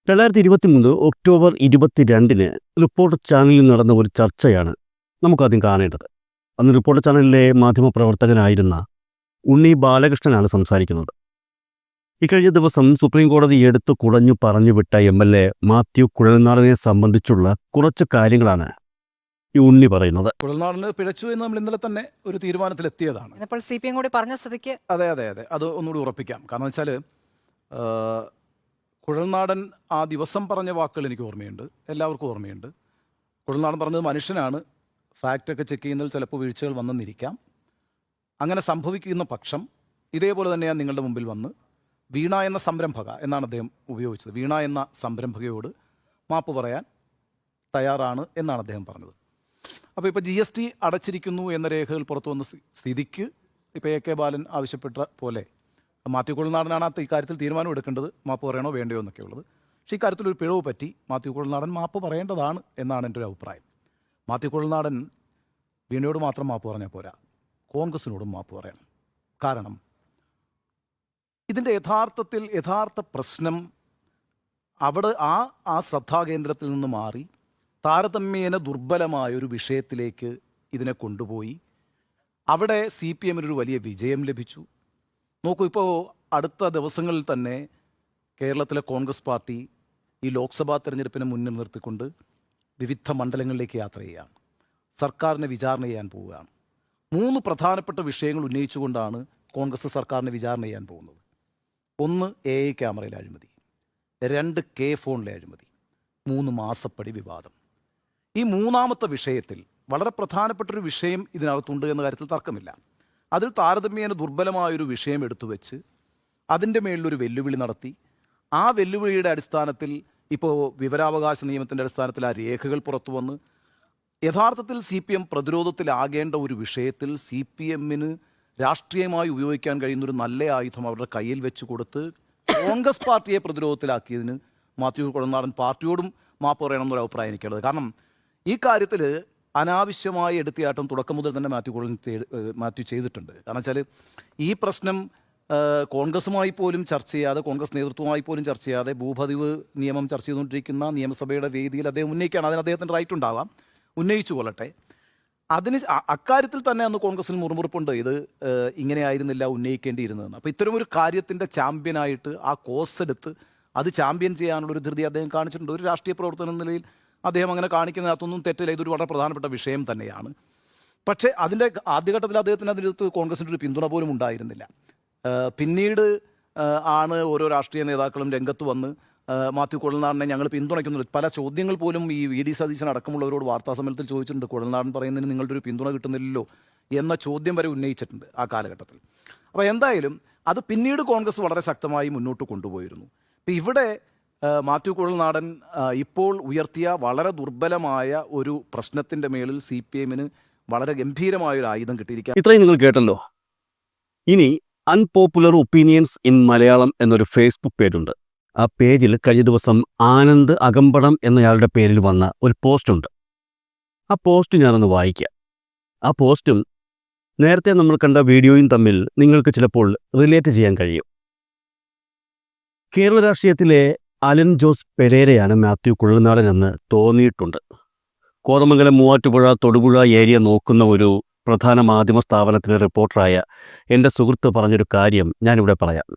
2023 October 22-ന് reporter ചാനലിൽ നടന്ന ഒരു ചർച്ചയാണ് നമുക്കാദ്യം കാണേണ്ടത്. അന്ന് റിപ്പോർട്ടർ ചാനലിലെ മാധ്യമപ്രവർത്തകനായിരുന്ന ഉണ്ണി ബാലകൃഷ്ണനാണ് സംസാരിക്കുന്നത്. ഇക്കഴിഞ്ഞ ദിവസം സുപ്രീം കോടതി എടുത്തു കുടഞ്ഞു പറഞ്ഞുവിട്ട MLA മാത്യു കുഴൽനാടനെ സംബന്ധിച്ചുള്ള കുറച്ച് കാര്യങ്ങളാണ് ഈ ഉണ്ണി പറയുന്നത്. കുഴൽനാടന് പിഴച്ചു എന്ന് നമ്മൾ ഇന്നലെ തന്നെ ഒരു തീരുമാനത്തിലെത്തിയതാണ്. ഇപ്പോൾ CPM കൂടി പറഞ്ഞ സ്ഥിതിക്ക് അതെ അത് ഒന്നുകൂടി ഉറപ്പിക്കാം. കാരണം വെച്ചാൽ കുഴൽനാടൻ ആ ദിവസം പറഞ്ഞ വാക്കുകൾ എനിക്ക് ഓർമ്മയുണ്ട്, എല്ലാവർക്കും ഓർമ്മയുണ്ട്. കുഴൽനാടൻ പറഞ്ഞത് മനുഷ്യനാണ്, ഫാക്റ്റൊക്കെ ചെക്ക് ചെയ്യുന്നതിൽ ചിലപ്പോൾ വീഴ്ചകൾ വന്നെന്നിരിക്കാം. അങ്ങനെ സംഭവിക്കുന്ന പക്ഷം ഇതേപോലെ തന്നെയാണ് നിങ്ങളുടെ മുമ്പിൽ വന്ന് വീണ എന്ന സംരംഭക എന്നാണ് അദ്ദേഹം ഉപയോഗിച്ചത്. വീണ എന്ന സംരംഭകയോട് മാപ്പ് പറയാൻ തയ്യാറാണ് എന്നാണ് അദ്ദേഹം പറഞ്ഞത്. അപ്പോൾ ഇപ്പോൾ GST അടച്ചിരിക്കുന്നു എന്ന രേഖകൾ പുറത്തു വന്ന സ്ഥിതിക്ക് ഇപ്പോൾ AK ബാലൻ ആവശ്യപ്പെട്ട പോലെ മാത്യു കുഴൽനാടനാണ് ഇക്കാര്യത്തിൽ തീരുമാനം എടുക്കേണ്ടത്, മാപ്പ് പറയണോ വേണ്ടയോ എന്നൊക്കെ ഉള്ളത്. പക്ഷേ ഇക്കാര്യത്തിലൊരു പിഴവ് പറ്റി, മാത്യു കുഴൽനാടൻ മാപ്പ് പറയേണ്ടതാണ് എന്നാണ് എൻ്റെ ഒരു അഭിപ്രായം. മാത്യു കുഴൽനാടൻ വീണയോട് മാത്രം മാപ്പ് പറഞ്ഞാൽ പോരാ, കോൺഗ്രസിനോടും മാപ്പ് പറയണം. കാരണം ഇതിൻ്റെ യഥാർത്ഥ പ്രശ്നം അവിടെ ആ ശ്രദ്ധാകേന്ദ്രത്തിൽ നിന്ന് മാറി താരതമ്യേന ദുർബലമായൊരു വിഷയത്തിലേക്ക് ഇതിനെ കൊണ്ടുപോയി. അവിടെ CPMനൊരു വലിയ വിജയം ലഭിച്ചു. നോക്കൂ, ഇപ്പോൾ അടുത്ത ദിവസങ്ങളിൽ തന്നെ കേരളത്തിലെ കോൺഗ്രസ് പാർട്ടി ഈ ലോക്സഭാ തെരഞ്ഞെടുപ്പിനെ മുന്നിൽ നിർത്തിക്കൊണ്ട് വിവിധ മണ്ഡലങ്ങളിലേക്ക് യാത്ര ചെയ്യുകയാണ്, സർക്കാരിനെ വിചാരണ ചെയ്യാൻ പോവുകയാണ്. 3 പ്രധാനപ്പെട്ട വിഷയങ്ങൾ ഉന്നയിച്ചുകൊണ്ടാണ് കോൺഗ്രസ് സർക്കാരിനെ വിചാരണ ചെയ്യാൻ പോകുന്നത്. 1 AI ക്യാമറയിലെ അഴിമതി, 2 K ഫോണിലെ അഴിമതി, 3 മാസപ്പടി വിവാദം. ഈ മൂന്നാമത്തെ വിഷയത്തിൽ വളരെ പ്രധാനപ്പെട്ടൊരു വിഷയം ഇതിനകത്തുണ്ട് എന്ന കാര്യത്തിൽ തർക്കമില്ല. അതിൽ താരതമ്യേന ദുർബലമായൊരു വിഷയം എടുത്തു വെച്ച് അതിൻ്റെ മേളിലൊരു വെല്ലുവിളി നടത്തി. ആ വെല്ലുവിളിയുടെ അടിസ്ഥാനത്തിൽ ഇപ്പോൾ വിവരാവകാശ നിയമത്തിൻ്റെ അടിസ്ഥാനത്തിൽ ആ രേഖകൾ പുറത്തു വന്ന് യഥാർത്ഥത്തിൽ CPM പ്രതിരോധത്തിലാകേണ്ട ഒരു വിഷയത്തിൽ CPMന് രാഷ്ട്രീയമായി ഉപയോഗിക്കാൻ കഴിയുന്നൊരു നല്ല ആയുധം അവരുടെ കയ്യിൽ വെച്ച് കൊടുത്ത് കോൺഗ്രസ് പാർട്ടിയെ പ്രതിരോധത്തിലാക്കിയതിന് മാത്യു കുഴൽനാടൻ പാർട്ടിയോടും മാപ്പ് പറയണം എന്നൊരു അഭിപ്രായം എനിക്കുള്ളത്. കാരണം ഈ കാര്യത്തിൽ അനാവശ്യമായ എടുത്തിയാട്ടം തുടക്കം മുതൽ തന്നെ മാത്യു ചെയ്തിട്ടുണ്ട്. കാരണം വെച്ചാൽ ഈ പ്രശ്നം കോൺഗ്രസുമായി പോലും ചർച്ച ചെയ്യാതെ, കോൺഗ്രസ് നേതൃത്വമായി പോലും ചർച്ച ചെയ്യാതെ ഭൂപതിവ് നിയമം ചർച്ച ചെയ്തുകൊണ്ടിരിക്കുന്ന നിയമസഭയുടെ വേദിയിൽ അദ്ദേഹം ഉന്നയിക്കുകയാണ്. അതിന് അദ്ദേഹത്തിന് റൈറ്റ് ഉണ്ടാവാം, ഉന്നയിച്ചു കൊള്ളട്ടെ. അക്കാര്യത്തിൽ തന്നെ അന്ന് കോൺഗ്രസിന് മുറുമുറുപ്പുണ്ട്, ഇത് ഇങ്ങനെ ആയിരുന്നില്ല ഉന്നയിക്കേണ്ടിയിരുന്നതെന്ന്. അപ്പോൾ ഇത്തരമൊരു കാര്യത്തിൻ്റെ ചാമ്പ്യനായിട്ട് ആ കോസ് എടുത്ത് അത് ചാമ്പ്യൻ ചെയ്യാനുള്ളൊരു ധൃതി അദ്ദേഹം കാണിച്ചിട്ടുണ്ട്. ഒരു രാഷ്ട്രീയ പ്രവർത്തനം എന്ന നിലയിൽ അദ്ദേഹം അങ്ങനെ കാണിക്കുന്നതിനകത്തൊന്നും തെറ്റില്ല, ഇതൊരു വളരെ പ്രധാനപ്പെട്ട വിഷയം തന്നെയാണ്. പക്ഷേ അതിൻ്റെ ആദ്യഘട്ടത്തിൽ അദ്ദേഹത്തിന് അതിനകത്ത് കോൺഗ്രസിൻ്റെ ഒരു പിന്തുണ പോലും ഉണ്ടായിരുന്നില്ല. പിന്നീട് ആണ് ഓരോ രാഷ്ട്രീയ നേതാക്കളും രംഗത്ത് വന്ന് മാത്യു കുഴൽനാടനെ ഞങ്ങൾ പിന്തുണയ്ക്കുന്നുണ്ട്. പല ചോദ്യങ്ങൾ പോലും ഈ VD സതീശൻ അടക്കമുള്ളവരോട് വാർത്താസമ്മേളനത്തിൽ ചോദിച്ചിട്ടുണ്ട്, കുഴൽനാടൻ പറയുന്നതിന് നിങ്ങളുടെ ഒരു പിന്തുണ കിട്ടുന്നില്ലല്ലോ എന്ന ചോദ്യം വരെ ഉന്നയിച്ചിട്ടുണ്ട് ആ കാലഘട്ടത്തിൽ. അപ്പോൾ എന്തായാലും അത് പിന്നീട് കോൺഗ്രസ് വളരെ ശക്തമായി മുന്നോട്ട് കൊണ്ടുപോയിരുന്നു. ഇപ്പം ഇവിടെ മാത്യു കുഴൽനാടൻ ഇപ്പോൾ ഉയർത്തിയ വളരെ ദുർബലമായ ഒരു പ്രശ്നത്തിൻ്റെ മേളിൽ CPMന് വളരെ ഗംഭീരമായൊരു ആയുധം കിട്ടിയിരിക്കുക. ഇത്രയും നിങ്ങൾ കേട്ടല്ലോ. ഇനി അൺപോപ്പുലർ ഒപ്പീനിയൻസ് ഇൻ മലയാളം എന്നൊരു ഫേസ്ബുക്ക് പേജുണ്ട്. ആ പേജിൽ കഴിഞ്ഞ ദിവസം ആനന്ദ് അകമ്പടം എന്നയാളുടെ പേരിൽ വന്ന ഒരു പോസ്റ്റുണ്ട്. ആ പോസ്റ്റ് ഞാനൊന്ന് വായിക്കാം. ആ പോസ്റ്റും നേരത്തെ നമ്മൾ കണ്ട വീഡിയോയും തമ്മിൽ നിങ്ങൾക്ക് ചിലപ്പോൾ റിലേറ്റ് ചെയ്യാൻ കഴിയും. കേരള രാഷ്ട്രീയത്തിലെ അലൻ ജോസ് പെരേരയാണ് മാത്യു കുഴൽനാടൻ എന്ന് തോന്നിയിട്ടുണ്ട്. കോതമംഗലം, മൂവാറ്റുപുഴ, തൊടുപുഴ ഏരിയ നോക്കുന്ന ഒരു പ്രധാന മാധ്യമ സ്ഥാപനത്തിലെ റിപ്പോർട്ടറായ എൻ്റെ സുഹൃത്ത് പറഞ്ഞൊരു കാര്യം ഞാനിവിടെ പറയാം.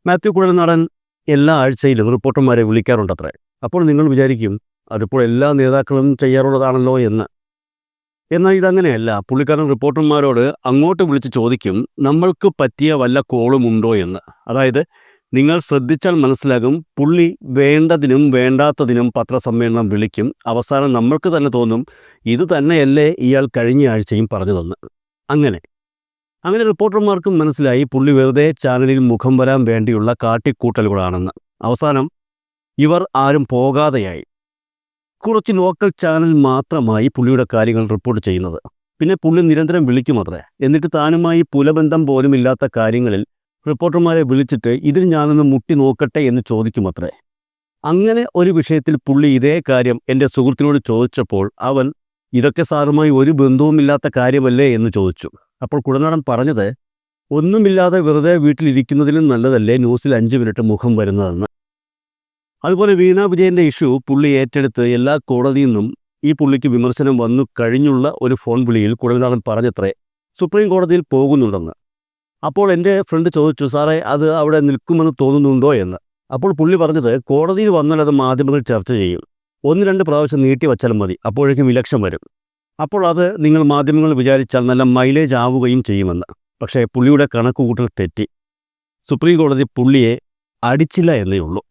മാത്യു കുഴൽനാടൻ എല്ലാ ആഴ്ചയിലും റിപ്പോർട്ടർമാരെ വിളിക്കാറുണ്ടത്രേ. അപ്പോൾ നിങ്ങൾ വിചാരിക്കും അതിപ്പോൾ എല്ലാ നേതാക്കളും ചെയ്യാറുള്ളതാണല്ലോ എന്ന്. എന്നാൽ ഇതങ്ങനെയല്ല. പുള്ളിക്കാരൻ റിപ്പോർട്ടർമാരോട് അങ്ങോട്ട് വിളിച്ച് ചോദിക്കും നമ്മൾക്ക് പറ്റിയ വല്ല കോളും ഉണ്ടോ എന്ന്. അതായത് നിങ്ങൾ ശ്രദ്ധിച്ചാൽ മനസ്സിലാകും, പുള്ളി വേണ്ടതിനും വേണ്ടാത്തതിനും പത്രസമ്മേളനം വിളിക്കും. അവസാനം നമ്മൾക്ക് തന്നെ തോന്നും ഇത് തന്നെയല്ലേ ഇയാൾ കഴിഞ്ഞ ആഴ്ചയും പറഞ്ഞതെന്ന്. അങ്ങനെ റിപ്പോർട്ടർമാർക്കും മനസ്സിലായി പുള്ളി വെറുതെ ചാനലിൽ മുഖം വരാൻ വേണ്ടിയുള്ള കാട്ടിക്കൂട്ടലുകളാണെന്ന്. അവസാനം ഇവർ ആരും പോകാതെയായി. കുറച്ച് ലോക്കൽ ചാനൽ മാത്രമായി പുള്ളിയുടെ കാര്യങ്ങൾ റിപ്പോർട്ട് ചെയ്യുന്നത്. പിന്നെ പുള്ളി നിരന്തരം വിളിക്കുമത്രേ. എന്നിട്ട് താനുമായി പുലബന്ധം പോലും ഇല്ലാത്ത കാര്യങ്ങളിൽ റിപ്പോർട്ടർമാരെ വിളിച്ചിട്ട് ഇതിൽ ഞാനൊന്ന് മുട്ടി നോക്കട്ടെ എന്ന് ചോദിക്കുമത്രേ. അങ്ങനെ ഒരു വിഷയത്തിൽ പുള്ളി ഇതേ കാര്യം എൻ്റെ സുഹൃത്തിനോട് ചോദിച്ചപ്പോൾ അവൻ ഇതൊക്കെ സാറുമായി ഒരു ബന്ധവുമില്ലാത്ത കാര്യമല്ലേ എന്ന് ചോദിച്ചു. അപ്പോൾ കുഴൽനാടൻ പറഞ്ഞത് ഒന്നുമില്ലാതെ വെറുതെ വീട്ടിലിരിക്കുന്നതിലും നല്ലതല്ലേ ന്യൂസിൽ 5 മിനിറ്റ് മുഖം വരുന്നതെന്ന്. അതുപോലെ വീണ വിജയൻ്റെ ഇഷ്യൂ പുള്ളി ഏറ്റെടുത്ത് എല്ലാ കോടതിയിൽ നിന്നും ഈ പുള്ളിക്ക് വിമർശനം വന്നു കഴിഞ്ഞുള്ള ഒരു ഫോൺ വിളിയിൽ കുഴൽനാടൻ പറഞ്ഞത്രേ സുപ്രീം കോടതിയിൽ പോകുന്നുണ്ടെന്ന്. അപ്പോൾ എൻ്റെ ഫ്രണ്ട് ചോദിച്ചു, സാറേ അത് അവിടെ നിൽക്കുമെന്ന് തോന്നുന്നുണ്ടോ എന്ന്. അപ്പോൾ പുള്ളി പറഞ്ഞത്, കോടതിയിൽ വന്നാൽ അത് മാധ്യമങ്ങൾ ചർച്ച ചെയ്യും, 1-2 പ്രാവശ്യം നീട്ടി വച്ചാലും മതി, അപ്പോഴേക്കും ഇലക്ഷൻ വരും, അപ്പോൾ അത് നിങ്ങൾ മാധ്യമങ്ങൾ വിചാരിച്ചാൽ നല്ല മൈലേജ് ആവുകയും ചെയ്യുമെന്ന്. പക്ഷേ പുള്ളിയുടെ കണക്കുകൂട്ടൽ തെറ്റി. സുപ്രീം കോടതി പുള്ളിയെ അടിച്ചില്ല എന്നേ ഉള്ളൂ.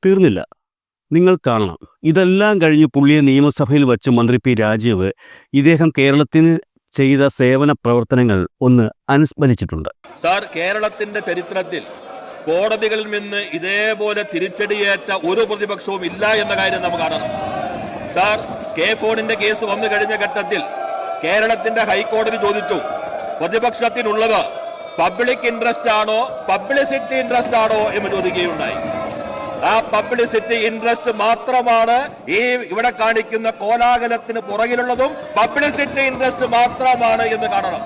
തീർന്നില്ല, നിങ്ങൾ കാണണം. ഇതെല്ലാം കഴിഞ്ഞ് പുള്ളിയെ നിയമസഭയിൽ വച്ച് മന്ത്രി പി രാജീവ് ഇദ്ദേഹം കേരളത്തിന് ചെയ്ത സേവന പ്രവർത്തനങ്ങൾ ഒന്ന് അനുസ്മരിച്ചിട്ടുണ്ട്. സാർ, കേരളത്തിന്റെ ചരിത്രത്തിൽ കോടതികളിൽ നിന്ന് ഇതേപോലെ തിരിച്ചടിയേറ്റ ഒരു പ്രതിപക്ഷവും ഇല്ല എന്ന കാര്യം നമ്മൾ കാണണം. സാർ, കെ ഫോണിന്റെ കേസ് വന്നു കഴിഞ്ഞ ഘട്ടത്തിൽ കേരളത്തിന്റെ ഹൈക്കോടതി ചോദിച്ചു, പ്രതിപക്ഷത്തിനുള്ളത് പബ്ലിക് ഇൻട്രസ്റ്റ് ആണോ പബ്ലിസിറ്റി ഇൻട്രസ്റ്റ് ആണോ എന്ന് ചോദിക്കുകയുണ്ടായി. ആ പബ്ലിസിറ്റി ഇൻട്രസ്റ്റ് മാത്രമാണ് ഈ ഇവിടെ കാണിക്കുന്ന കോലാഹലത്തിന് പുറകിലുള്ളതും പബ്ലിസിറ്റി ഇൻട്രസ്റ്റ് മാത്രമാണ് എന്ന് കാണണം.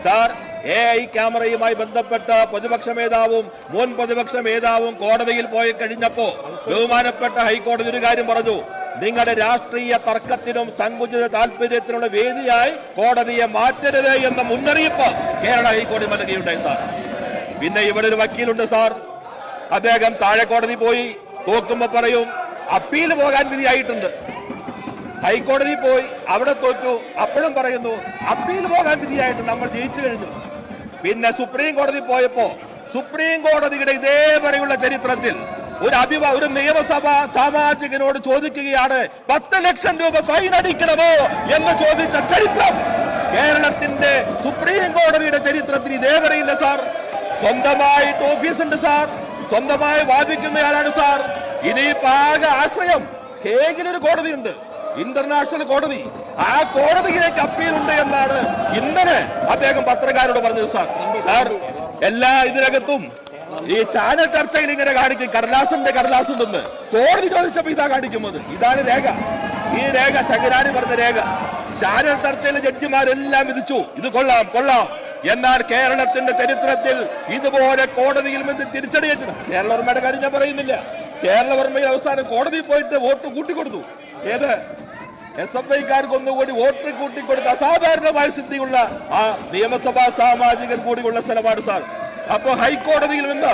സാർ, AI ക്യാമറയുമായി ബന്ധപ്പെട്ട പ്രതിപക്ഷ നേതാവും മുൻ പ്രതിപക്ഷ നേതാവും കോടതിയിൽ പോയി കഴിഞ്ഞപ്പോ ബഹുമാനപ്പെട്ട ഹൈക്കോടതി ഒരു കാര്യം പറഞ്ഞു, നിങ്ങളുടെ രാഷ്ട്രീയ തർക്കത്തിനും സങ്കുചിത താല്പര്യത്തിനുള്ള വേദിയായി കോടതിയെ മാറ്റരുത് എന്ന മുന്നറിയിപ്പ് കേരള ഹൈക്കോടതി നൽകുകയുണ്ടായി. സാർ, പിന്നെ ഇവിടെ ഒരു വക്കീലുണ്ട് സാർ, അദ്ദേഹം താഴെ കോടതി പോയി തോക്കുമ്പോ പറയും അപ്പീൽ പോകാൻ വിധിയായിട്ടുണ്ട്. ഹൈക്കോടതി പോയി അവിടെ തോറ്റു, അപ്പോഴും പറയുന്നു അപ്പീൽ പോകാൻ വിധിയായിട്ട് നമ്മൾ ജയിച്ചു കഴിഞ്ഞു. പിന്നെ സുപ്രീം കോടതി പോയപ്പോ സുപ്രീം കോടതിയുടെ ഇതേവരെയുള്ള ചരിത്രത്തിൽ ഒരു നിയമസഭാ സാമാജികനോട് ചോദിക്കുകയാണ് 10 ലക്ഷം രൂപ ഫൈൻ അടിക്കണമോ എന്ന് ചോദിച്ച ചരിത്രം കേരളത്തിന്റെ സുപ്രീം കോടതിയുടെ ചരിത്രത്തിൽ ഇതേവരെയില്ല സാർ. സ്വന്തമായിട്ട് ഓഫീസുണ്ട് സാർ, സ്വന്തമായി വാദിക്കുന്നയാളാണ് സാർ. ഇനിയിപ്പോ ആകെ ആശ്രയം ഹേഗിലൊരു കോടതിയുണ്ട്, ഇന്റർനാഷണൽ കോടതി. ആ കോടതിയിലേക്ക് അപ്പീലുണ്ട് എന്നാണ് ഇന്നലെ അദ്ദേഹം പത്രക്കാരോട് പറഞ്ഞത് സാർ. സാർ, എല്ലാ ഇതിനകത്തും ഈ ചാനൽ ചർച്ചയിൽ ഇങ്ങനെ കാണിക്കും കടലാസ് ഉണ്ടെന്ന്. കോടതി ചോദിച്ചപ്പോ ഇതാ കാണിക്കുന്നത്. ഇതാണ് രേഖ. ഈ രേഖ ശങ്കരാനി പറഞ്ഞ രേഖ. ചാനൽ ചർച്ചയിലെ ജഡ്ജിമാരെല്ലാം വിധിച്ചു ഇത് കൊള്ളാം. എന്നാൽ കേരളത്തിന്റെ ചരിത്രത്തിൽ ഇതുപോലെ കോടതിയിൽ നിന്ന് തിരിച്ചടിയേറ്റത് കേരളവർമ്മയുടെ കാര്യം ഞാൻ പറയുന്നില്ല. കേരളവർമ്മയിൽ അവസാനം കോടതിയിൽ പോയിട്ട് വോട്ട് കൂട്ടിക്കൊടുത്തു. ഏത് SFIക്കാർക്ക് ഒന്നുകൂടി വോട്ട് കൂട്ടിക്കൊടുത്ത അസാധാരണമായ സ്ഥിതിയുള്ള ആ നിയമസഭാ സാമാജികൻ കൂടിയുള്ള സ്ഥലമാണ് സാർ. അപ്പോ ഹൈക്കോടതിയിൽ നിന്ന്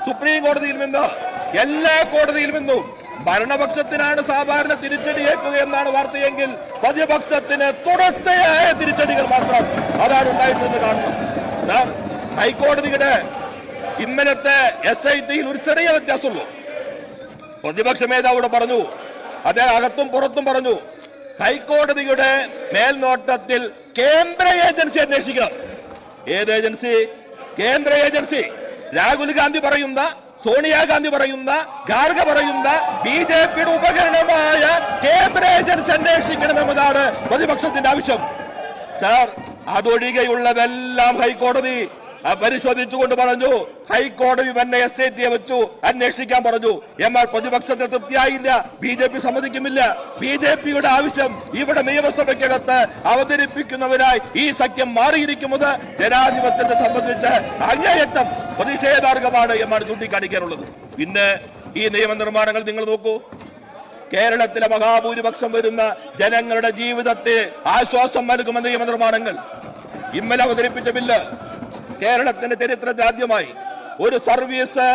സുപ്രീം കോടതിയിൽ നിന്ന് എല്ലാ കോടതിയിൽ നിന്നും ഭരണപക്ഷത്തിനാണ് സാധാരണ തിരിച്ചടിയേക്കുക എന്നാണ് വാർത്തയെങ്കിൽ പ്രതിപക്ഷത്തിന് തുടർച്ചയായ തിരിച്ചടികൾ മാത്രം അതാണ് ഉണ്ടായിട്ടെന്ന് കാണണം സാർ. ഹൈക്കോടതിയുടെ ഇന്നലത്തെ SITയിൽ ഒരു ചെറിയ വ്യത്യാസമുള്ളൂ. പ്രതിപക്ഷ നേതാവ് പറഞ്ഞു, അദ്ദേഹം അകത്തും പുറത്തും പറഞ്ഞു, ഹൈക്കോടതിയുടെ മേൽനോട്ടത്തിൽ കേന്ദ്ര ഏജൻസി അന്വേഷിക്കണം. ഏത് ഏജൻസി? കേന്ദ്ര ഏജൻസി. രാഹുൽ ഗാന്ധി പറയുന്ന, സോണിയാഗാന്ധി പറയുന്ന, ഖാർഗെ പറയുന്ന BJPയുടെ ഉപകരണമായ കേന്ദ്ര ഏജൻസി അന്വേഷിക്കണമെന്നതാണ് പ്രതിപക്ഷത്തിന്റെ ആവശ്യം സാർ. അതൊഴികെയുള്ളതെല്ലാം ഹൈക്കോടതി പരിശോധിച്ചുകൊണ്ട് പറഞ്ഞു, ഹൈക്കോടതി തന്നെ SITയെ വെച്ചു അന്വേഷിക്കാൻ പറഞ്ഞു. എന്നാൽ പ്രതിപക്ഷത്തിന് തൃപ്തിയായില്ല, BJP സമ്മതിക്കുന്നില്ല. BJPയുടെ ആവശ്യം ഇവിടെ നിയമസഭയ്ക്കകത്ത് അവതരിപ്പിക്കുന്നവരായി ഈ സഖ്യം മാറിയിരിക്കുന്നത് ജനാധിപത്യത്തെ സംബന്ധിച്ച് അങ്ങേയറ്റം പ്രതിഷേധാർഹമാണ് എന്നാണ് ചൂണ്ടിക്കാണിക്കാനുള്ളത്. പിന്നെ ഈ നിയമനിർമ്മാണങ്ങൾ നിങ്ങൾ നോക്കൂ. കേരളത്തിലെ മഹാഭൂരിപക്ഷം വരുന്ന ജനങ്ങളുടെ ജീവിതത്തെ ആശ്വാസം നൽകുന്ന നിയമനിർമ്മാണങ്ങൾ. ഇന്നലെ അവതരിപ്പിച്ച ബില്ല് കേരളത്തിന്റെ ചരിത്രത്തിൽ ആദ്യമായി ഒരു സർവീസ്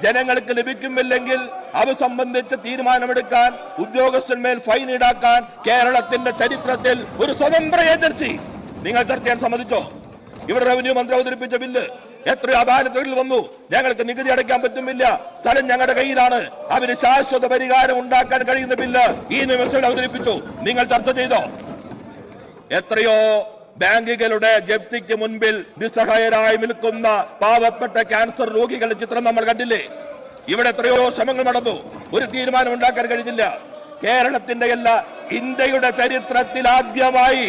ജനങ്ങൾക്ക് ലഭിക്കുന്നില്ലെങ്കിൽ അത് സംബന്ധിച്ച് തീരുമാനമെടുക്കാൻ, ഉദ്യോഗസ്ഥന്മേൽ ഫൈൻ ഈടാക്കാൻ കേരളത്തിന്റെ ചരിത്രത്തിൽ ഒരു സ്വതന്ത്ര ഏജൻസി നിങ്ങൾ ചർച്ച ചെയ്യാൻ സമ്മതിച്ചോ? ഇവിടെ റവന്യൂ മന്ത്രി അവതരിപ്പിച്ച ബില്ല് എത്രയോ അദാലത്തുകളിൽ വന്നു, ഞങ്ങൾക്ക് നികുതി അടയ്ക്കാൻ പറ്റുന്നില്ല, സ്ഥലം ഞങ്ങളുടെ കയ്യിലാണ്, അതിന് ശാശ്വത പരിഹാരം ഉണ്ടാക്കാൻ കഴിയുന്ന ബില്ല് ഈ നിയമസഭയിൽ അവതരിപ്പിച്ചു. നിങ്ങൾ ചർച്ച ചെയ്തോ? എത്രയോ ബാങ്കുകളുടെ ജപ്തിക്ക് മുൻപിൽ നിസ്സഹായരായി നിൽക്കുന്ന പാവപ്പെട്ട ക്യാൻസർ രോഗികളുടെ ചിത്രം നമ്മൾ കണ്ടില്ലേ? ഇവിടെ എത്രയോ ശ്രമങ്ങൾ നടന്നു, ഒരു തീരുമാനം ഉണ്ടാക്കാൻ കഴിഞ്ഞില്ല. കേരളത്തിന്റെ ഇന്ത്യയുടെ ചരിത്രത്തിൽ ആദ്യമായി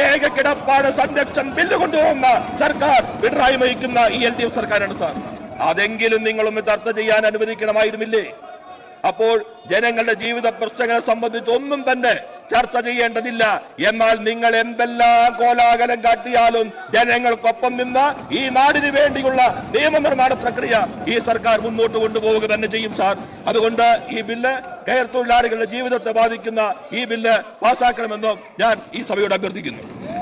ഏക കിടപ്പാട് സംരക്ഷൺ ബില്ല് കൊണ്ടുപോകുന്ന സർക്കാർ പിണറായി നയിക്കുന്ന ഈ LDF സർക്കാരാണ് സാർ. അതെങ്കിലും നിങ്ങളൊന്ന് ചർച്ച ചെയ്യാൻ അനുവദിക്കണമായിരുന്നില്ലേ? അപ്പോൾ ജനങ്ങളുടെ ജീവിത പ്രശ്നങ്ങളെ സംബന്ധിച്ച് ഒന്നും തന്നെ ചർച്ച ചെയ്യേണ്ടതില്ല. എന്നാൽ നിങ്ങൾ എന്തെല്ലാം കോലാഹലം കാട്ടിയാലും ജനങ്ങൾക്കൊപ്പം നിന്ന് ഈ നാടിന് വേണ്ടിയുള്ള നിയമനിർമ്മാണ പ്രക്രിയ ഈ സർക്കാർ മുന്നോട്ട് കൊണ്ടുപോവുക തന്നെ ചെയ്യും സാർ. അതുകൊണ്ട് ഈ ബില്ല് കയർ തൊഴിലാളികളുടെ ജീവിതത്തെ ബാധിക്കുന്ന ഈ ബില്ല് പാസ്സാക്കണമെന്നും ഞാൻ ഈ സഭയോട് അഭ്യർത്ഥിക്കുന്നു.